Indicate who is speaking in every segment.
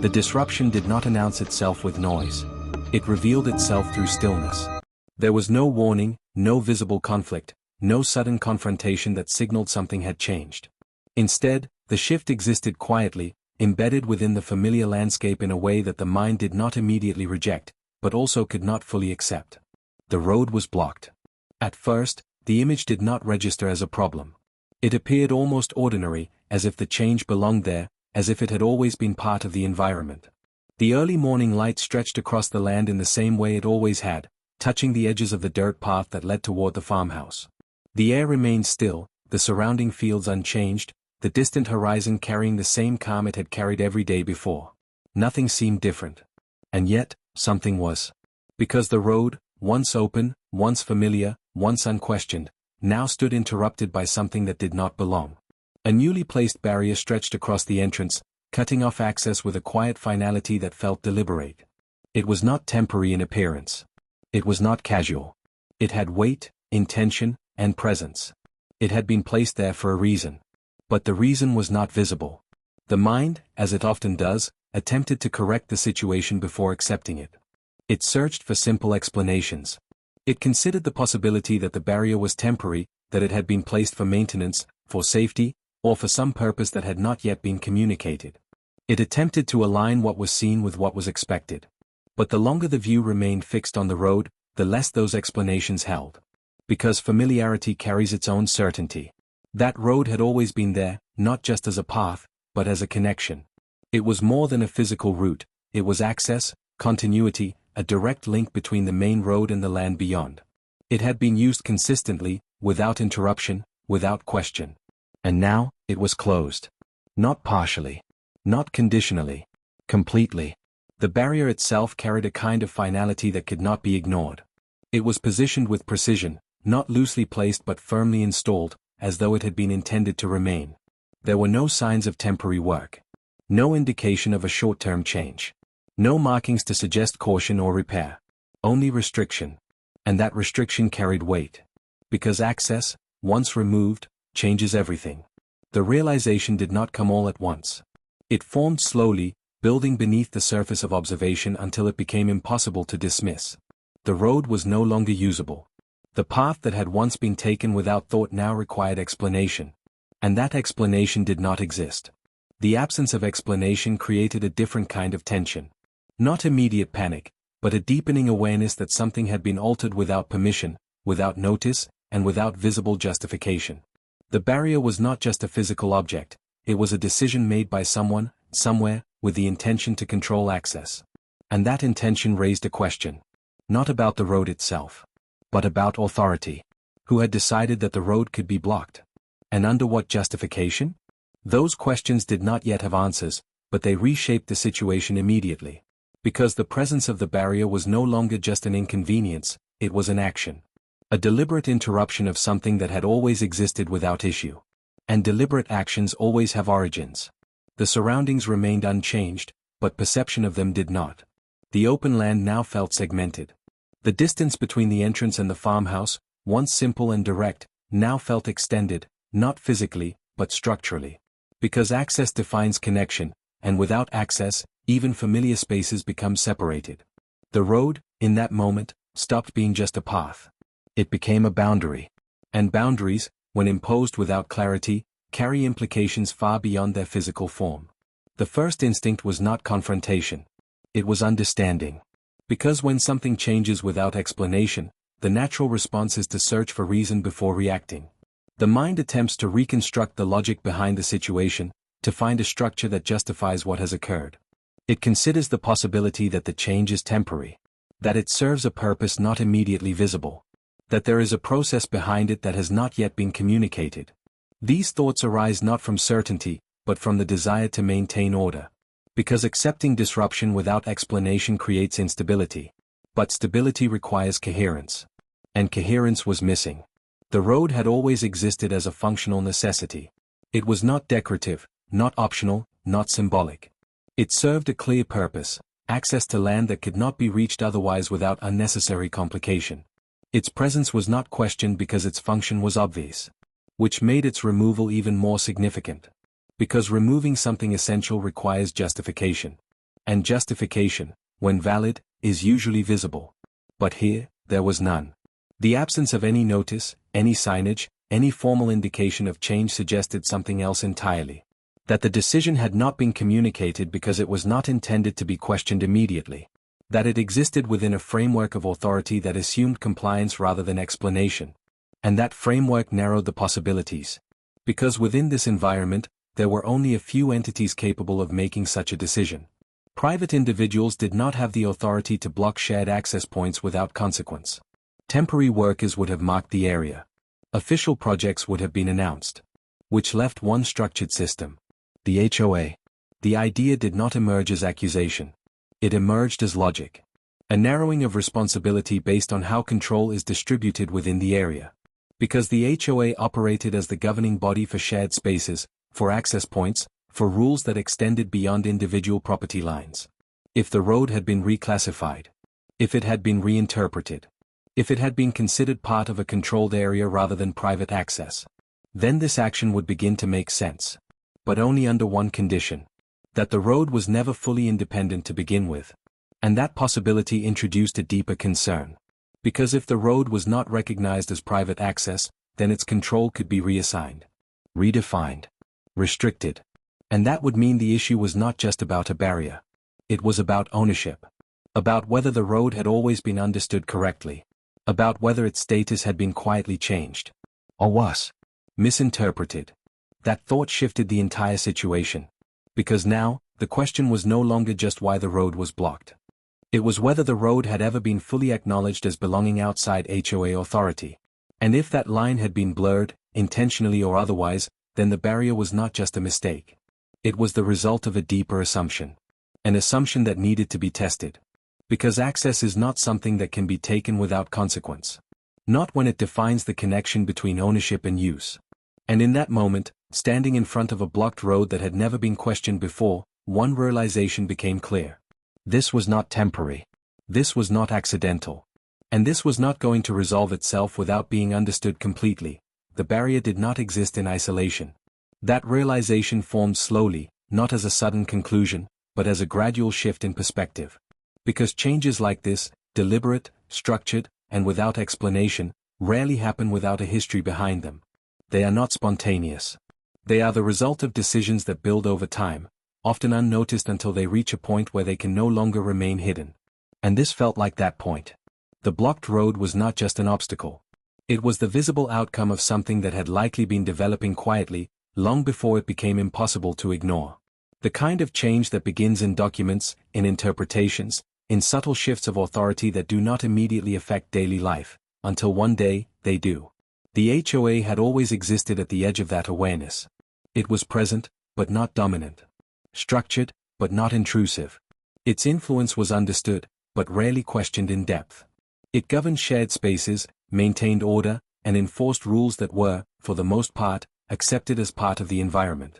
Speaker 1: The disruption did not announce itself with noise. It revealed itself through stillness. There was no warning, no visible conflict, no sudden confrontation that signaled something had changed. Instead, the shift existed quietly, embedded within the familiar landscape in a way that the mind did not immediately reject, but also could not fully accept. The road was blocked. At first, the image did not register as a problem. It appeared almost ordinary, as if the change belonged there, as if it had always been part of the environment. The early morning light stretched across the land in the same way it always had, touching the edges of the dirt path that led toward the farmhouse. The air remained still, the surrounding fields unchanged, the distant horizon carrying the same calm it had carried every day before. Nothing seemed different. And yet, something was. Because the road, once open, once familiar, once unquestioned, now stood interrupted by something that did not belong. A newly placed barrier stretched across the entrance, cutting off access with a quiet finality that felt deliberate. It was not temporary in appearance. It was not casual. It had weight, intention, and presence. It had been placed there for a reason. But the reason was not visible. The mind, as it often does, attempted to correct the situation before accepting it. It searched for simple explanations. It considered the possibility that the barrier was temporary, that it had been placed for maintenance, for safety, or for some purpose that had not yet been communicated. It attempted to align what was seen with what was expected. But the longer the view remained fixed on the road, the less those explanations held. Because familiarity carries its own certainty. That road had always been there, not just as a path, but as a connection. It was more than a physical route, it was access, continuity, a direct link between the main road and the land beyond. It had been used consistently, without interruption, without question. And now, it was closed. Not partially. Not conditionally. Completely. The barrier itself carried a kind of finality that could not be ignored. It was positioned with precision, not loosely placed but firmly installed, as though it had been intended to remain. There were no signs of temporary work. No indication of a short-term change. No markings to suggest caution or repair. Only restriction. And that restriction carried weight. Because access, once removed, changes everything. The realization did not come all at once. It formed slowly, building beneath the surface of observation until it became impossible to dismiss. The road was no longer usable. The path that had once been taken without thought now required explanation. And that explanation did not exist. The absence of explanation created a different kind of tension. Not immediate panic, but a deepening awareness that something had been altered without permission, without notice, and without visible justification. The barrier was not just a physical object, it was a decision made by someone, somewhere, with the intention to control access. And that intention raised a question. Not about the road itself. But about authority. Who had decided that the road could be blocked? And under what justification? Those questions did not yet have answers, but they reshaped the situation immediately. Because the presence of the barrier was no longer just an inconvenience, it was an action. A deliberate interruption of something that had always existed without issue. And deliberate actions always have origins. The surroundings remained unchanged, but perception of them did not. The open land now felt segmented. The distance between the entrance and the farmhouse, once simple and direct, now felt extended, not physically, but structurally. Because access defines connection, and without access, even familiar spaces become separated. The road, in that moment, stopped being just a path. It became a boundary. And boundaries, when imposed without clarity, carry implications far beyond their physical form. The first instinct was not confrontation. It was understanding. Because when something changes without explanation, the natural response is to search for reason before reacting. The mind attempts to reconstruct the logic behind the situation, to find a structure that justifies what has occurred. It considers the possibility that the change is temporary. That it serves a purpose not immediately visible. That there is a process behind it that has not yet been communicated. These thoughts arise not from certainty, but from the desire to maintain order. Because accepting disruption without explanation creates instability. But stability requires coherence. And coherence was missing. The road had always existed as a functional necessity. It was not decorative, not optional, not symbolic. It served a clear purpose, access to land that could not be reached otherwise without unnecessary complication. Its presence was not questioned because its function was obvious. Which made its removal even more significant. Because removing something essential requires justification. And justification, when valid, is usually visible. But here, there was none. The absence of any notice, any signage, any formal indication of change suggested something else entirely. That the decision had not been communicated because it was not intended to be questioned immediately. That it existed within a framework of authority that assumed compliance rather than explanation. And that framework narrowed the possibilities. Because within this environment, there were only a few entities capable of making such a decision. Private individuals did not have the authority to block shared access points without consequence. Temporary workers would have marked the area. Official projects would have been announced. Which left one structured system. The HOA. The idea did not emerge as accusation. It emerged as logic. A narrowing of responsibility based on how control is distributed within the area. Because the HOA operated as the governing body for shared spaces, for access points, for rules that extended beyond individual property lines. If the road had been reclassified. If it had been reinterpreted. If it had been considered part of a controlled area rather than private access. Then this action would begin to make sense. But only under one condition. That the road was never fully independent to begin with. And that possibility introduced a deeper concern. Because if the road was not recognized as private access, then its control could be reassigned. Redefined. Restricted. And that would mean the issue was not just about a barrier. It was about ownership. About whether the road had always been understood correctly. About whether its status had been quietly changed. Or was misinterpreted. That thought shifted the entire situation. Because now, the question was no longer just why the road was blocked. It was whether the road had ever been fully acknowledged as belonging outside HOA authority. And if that line had been blurred, intentionally or otherwise, then the barrier was not just a mistake. It was the result of a deeper assumption. An assumption that needed to be tested. Because access is not something that can be taken without consequence. Not when it defines the connection between ownership and use. And in that moment, standing in front of a blocked road that had never been questioned before, one realization became clear. This was not temporary. This was not accidental. And this was not going to resolve itself without being understood completely. The barrier did not exist in isolation. That realization formed slowly, not as a sudden conclusion, but as a gradual shift in perspective. Because changes like this, deliberate, structured, and without explanation, rarely happen without a history behind them. They are not spontaneous. They are the result of decisions that build over time, often unnoticed until they reach a point where they can no longer remain hidden. And this felt like that point. The blocked road was not just an obstacle. It was the visible outcome of something that had likely been developing quietly, long before it became impossible to ignore. The kind of change that begins in documents, in interpretations, in subtle shifts of authority that do not immediately affect daily life, until one day, they do. The HOA had always existed at the edge of that awareness. It was present, but not dominant. Structured, but not intrusive. Its influence was understood, but rarely questioned in depth. It governed shared spaces, maintained order, and enforced rules that were, for the most part, accepted as part of the environment.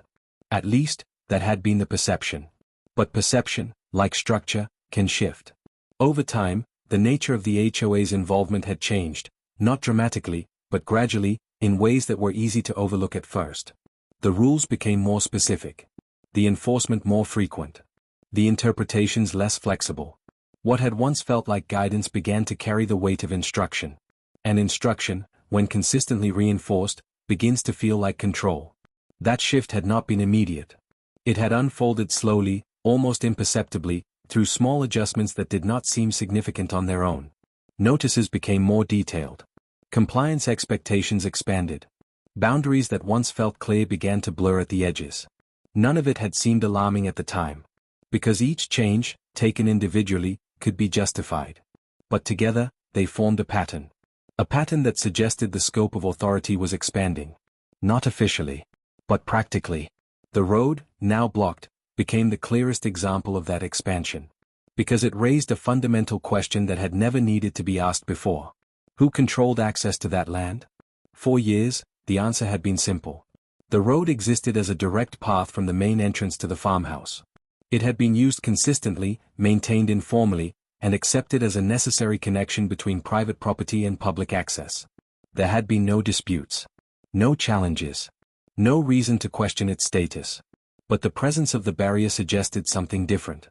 Speaker 1: At least, that had been the perception. But perception, like structure, can shift. Over time, the nature of the HOA's involvement had changed, not dramatically, but gradually, in ways that were easy to overlook at first. The rules became more specific. The enforcement more frequent. The interpretations less flexible. What had once felt like guidance began to carry the weight of instruction. And instruction, when consistently reinforced, begins to feel like control. That shift had not been immediate. It had unfolded slowly, almost imperceptibly, through small adjustments that did not seem significant on their own. Notices became more detailed. Compliance expectations expanded. Boundaries that once felt clear began to blur at the edges. None of it had seemed alarming at the time. Because each change, taken individually, could be justified. But together, they formed a pattern. A pattern that suggested the scope of authority was expanding. Not officially, but practically. The road, now blocked, became the clearest example of that expansion. Because it raised a fundamental question that had never needed to be asked before. Who controlled access to that land? For years, the answer had been simple. The road existed as a direct path from the main entrance to the farmhouse. It had been used consistently, maintained informally, and accepted as a necessary connection between private property and public access. There had been no disputes. No challenges. No reason to question its status. But the presence of the barrier suggested something different.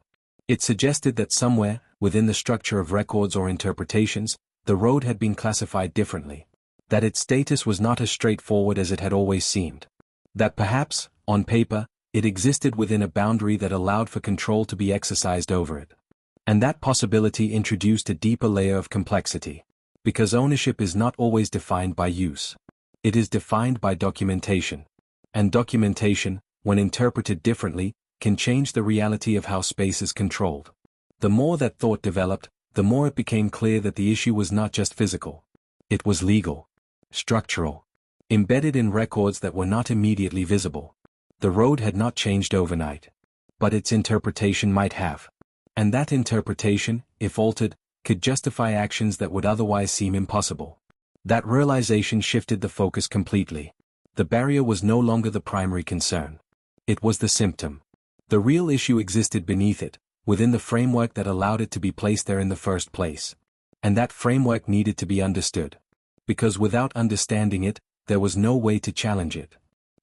Speaker 1: It suggested that somewhere, within the structure of records or interpretations, the road had been classified differently. That its status was not as straightforward as it had always seemed. That perhaps, on paper, it existed within a boundary that allowed for control to be exercised over it. And that possibility introduced a deeper layer of complexity. Because ownership is not always defined by use. It is defined by documentation. And documentation, when interpreted differently, can change the reality of how space is controlled. The more that thought developed, the more it became clear that the issue was not just physical. It was legal, structural, embedded in records that were not immediately visible. The road had not changed overnight. But its interpretation might have. And that interpretation, if altered, could justify actions that would otherwise seem impossible. That realization shifted the focus completely. The barrier was no longer the primary concern. It was the symptom. The real issue existed beneath it, within the framework that allowed it to be placed there in the first place. And that framework needed to be understood. Because without understanding it, there was no way to challenge it.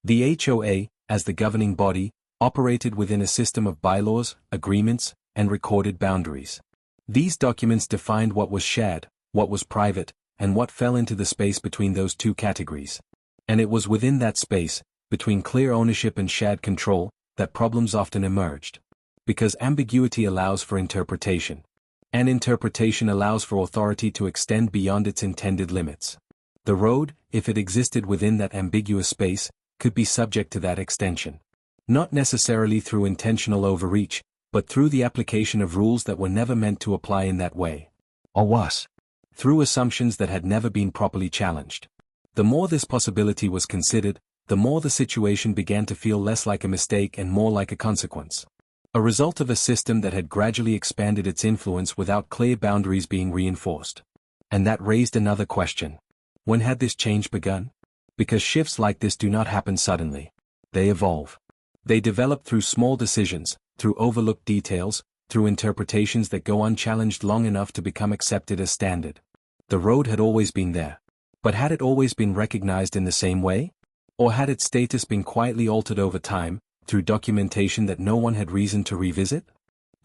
Speaker 1: The HOA, as the governing body, operated within a system of bylaws, agreements, and recorded boundaries. These documents defined what was shared, what was private, and what fell into the space between those two categories. And it was within that space, between clear ownership and shared control, that problems often emerged. Because ambiguity allows for interpretation. And interpretation allows for authority to extend beyond its intended limits. The road, if it existed within that ambiguous space, could be subject to that extension. Not necessarily through intentional overreach, but through the application of rules that were never meant to apply in that way. Or worse, through assumptions that had never been properly challenged. The more this possibility was considered, the more the situation began to feel less like a mistake and more like a consequence. A result of a system that had gradually expanded its influence without clear boundaries being reinforced. And that raised another question. When had this change begun? Because shifts like this do not happen suddenly. They evolve. They develop through small decisions, through overlooked details, through interpretations that go unchallenged long enough to become accepted as standard. The road had always been there. But had it always been recognized in the same way? Or had its status been quietly altered over time, through documentation that no one had reason to revisit?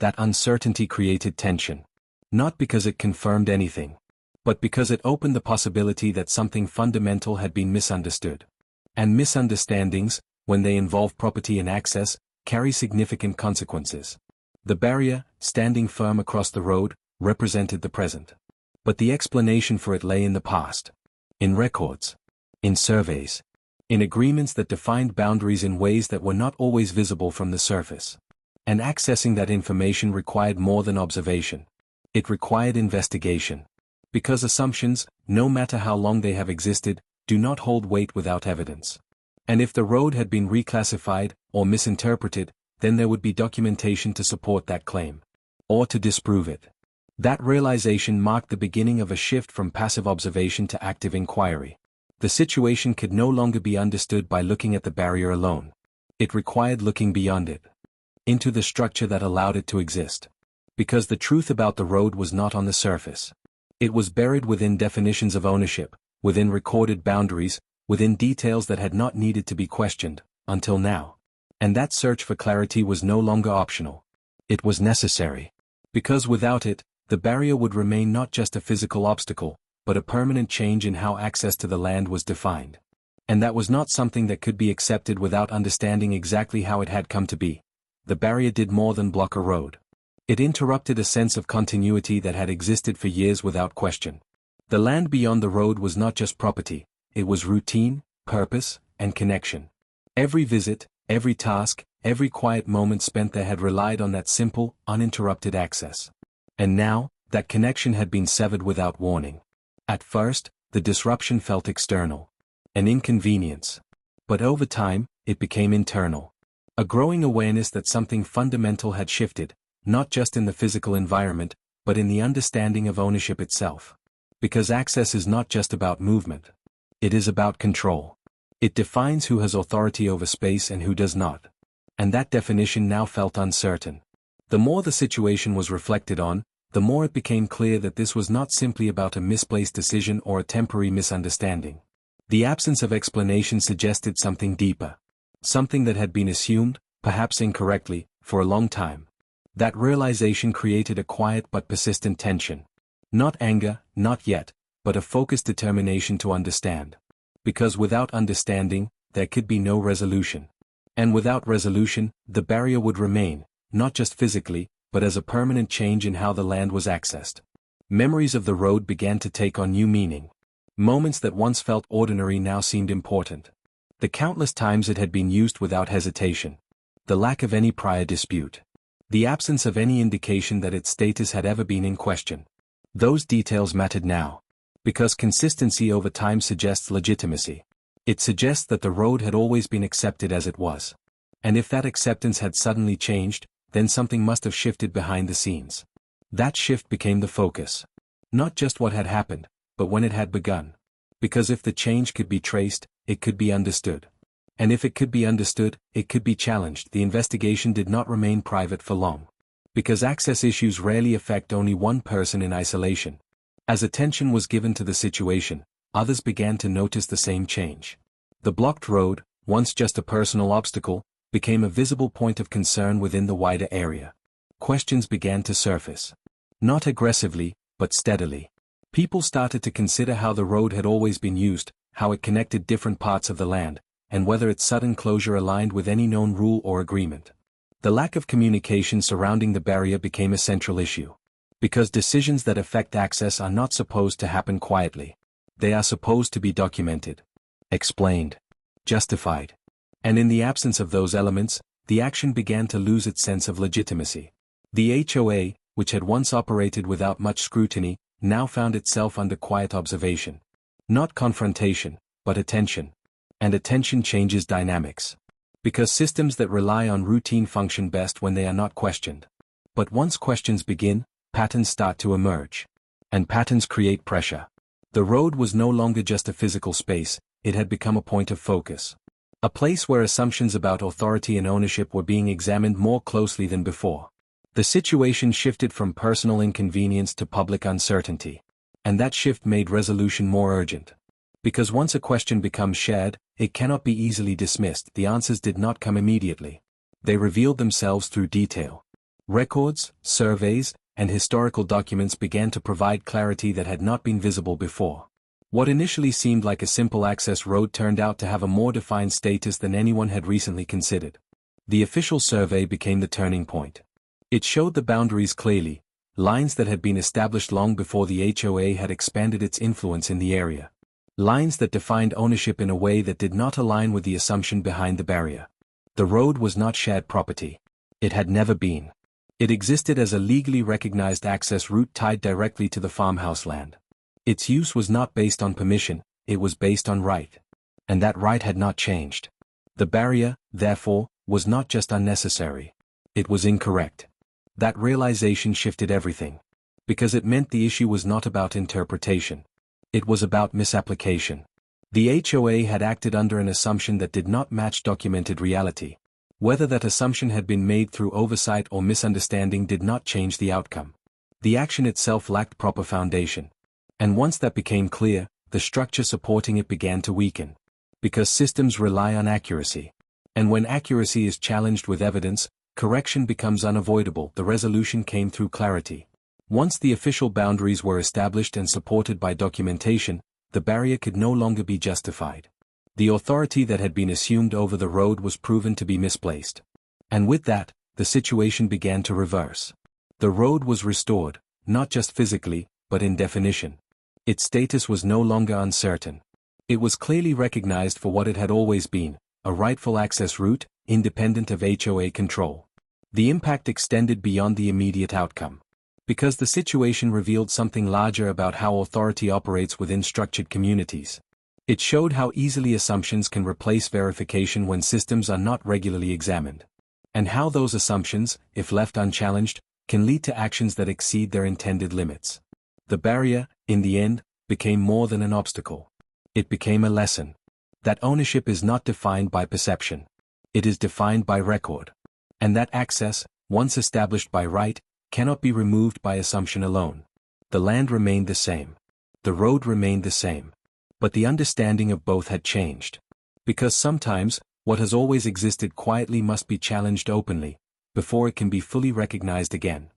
Speaker 1: That uncertainty created tension. Not because it confirmed anything, but because it opened the possibility that something fundamental had been misunderstood. And misunderstandings, when they involve property and access, carry significant consequences. The barrier, standing firm across the road, represented the present. But the explanation for it lay in the past. In records. In surveys. In agreements that defined boundaries in ways that were not always visible from the surface. And accessing that information required more than observation. It required investigation. Because assumptions, no matter how long they have existed, do not hold weight without evidence. And if the road had been reclassified, or misinterpreted, then there would be documentation to support that claim. Or to disprove it. That realization marked the beginning of a shift from passive observation to active inquiry. The situation could no longer be understood by looking at the barrier alone. It required looking beyond it. Into the structure that allowed it to exist. Because the truth about the road was not on the surface. It was buried within definitions of ownership, within recorded boundaries, within details that had not needed to be questioned, until now. And that search for clarity was no longer optional. It was necessary. Because without it, the barrier would remain not just a physical obstacle, but a permanent change in how access to the land was defined. And that was not something that could be accepted without understanding exactly how it had come to be. The barrier did more than block a road. It interrupted a sense of continuity that had existed for years without question. The land beyond the road was not just property, it was routine, purpose, and connection. Every visit, every task, every quiet moment spent there had relied on that simple, uninterrupted access. And now, that connection had been severed without warning. At first, the disruption felt external. An inconvenience. But over time, it became internal. A growing awareness that something fundamental had shifted, not just in the physical environment, but in the understanding of ownership itself. Because access is not just about movement. It is about control. It defines who has authority over space and who does not. And that definition now felt uncertain. The more the situation was reflected on, the more it became clear that this was not simply about a misplaced decision or a temporary misunderstanding. The absence of explanation suggested something deeper. Something that had been assumed, perhaps incorrectly, for a long time. That realization created a quiet but persistent tension. Not anger, not yet, but a focused determination to understand. Because without understanding, there could be no resolution. And without resolution, the barrier would remain, not just physically, but as a permanent change in how the land was accessed. Memories of the road began to take on new meaning. Moments that once felt ordinary now seemed important. The countless times it had been used without hesitation. The lack of any prior dispute. The absence of any indication that its status had ever been in question. Those details mattered now. Because consistency over time suggests legitimacy. It suggests that the road had always been accepted as it was. And if that acceptance had suddenly changed, then something must have shifted behind the scenes. That shift became the focus. Not just what had happened, but when it had begun. Because if the change could be traced, it could be understood. And if it could be understood, it could be challenged. The investigation did not remain private for long. Because access issues rarely affect only one person in isolation. As attention was given to the situation, others began to notice the same change. The blocked road, once just a personal obstacle, became a visible point of concern within the wider area. Questions began to surface. Not aggressively, but steadily. People started to consider how the road had always been used, how it connected different parts of the land, and whether its sudden closure aligned with any known rule or agreement. The lack of communication surrounding the barrier became a central issue. Because decisions that affect access are not supposed to happen quietly. They are supposed to be documented, explained, justified. And in the absence of those elements, the action began to lose its sense of legitimacy. The HOA, which had once operated without much scrutiny, now found itself under quiet observation. Not confrontation, but attention. And attention changes dynamics. Because systems that rely on routine function best when they are not questioned. But once questions begin, patterns start to emerge. And patterns create pressure. The road was no longer just a physical space, it had become a point of focus. A place where assumptions about authority and ownership were being examined more closely than before. The situation shifted from personal inconvenience to public uncertainty. And that shift made resolution more urgent. Because once a question becomes shared, it cannot be easily dismissed. The answers did not come immediately. They revealed themselves through detail. Records, surveys, and historical documents began to provide clarity that had not been visible before. What initially seemed like a simple access road turned out to have a more defined status than anyone had recently considered. The official survey became the turning point. It showed the boundaries clearly, lines that had been established long before the HOA had expanded its influence in the area. Lines that defined ownership in a way that did not align with the assumption behind the barrier. The road was not shared property. It had never been. It existed as a legally recognized access route tied directly to the farmhouse land. Its use was not based on permission, it was based on right. And that right had not changed. The barrier, therefore, was not just unnecessary. It was incorrect. That realization shifted everything. Because it meant the issue was not about interpretation. It was about misapplication. The HOA had acted under an assumption that did not match documented reality. Whether that assumption had been made through oversight or misunderstanding did not change the outcome. The action itself lacked proper foundation. And once that became clear, the structure supporting it began to weaken. Because systems rely on accuracy. And when accuracy is challenged with evidence, correction becomes unavoidable. The resolution came through clarity. Once the official boundaries were established and supported by documentation, the barrier could no longer be justified. The authority that had been assumed over the road was proven to be misplaced. And with that, the situation began to reverse. The road was restored, not just physically, but in definition. Its status was no longer uncertain. It was clearly recognized for what it had always been, a rightful access route, independent of HOA control. The impact extended beyond the immediate outcome. Because the situation revealed something larger about how authority operates within structured communities. It showed how easily assumptions can replace verification when systems are not regularly examined. And how those assumptions, if left unchallenged, can lead to actions that exceed their intended limits. The barrier, in the end, became more than an obstacle. It became a lesson. That ownership is not defined by perception. It is defined by record. And that access, once established by right, cannot be removed by assumption alone. The land remained the same. The road remained the same. But the understanding of both had changed. Because sometimes, what has always existed quietly must be challenged openly, before it can be fully recognized again.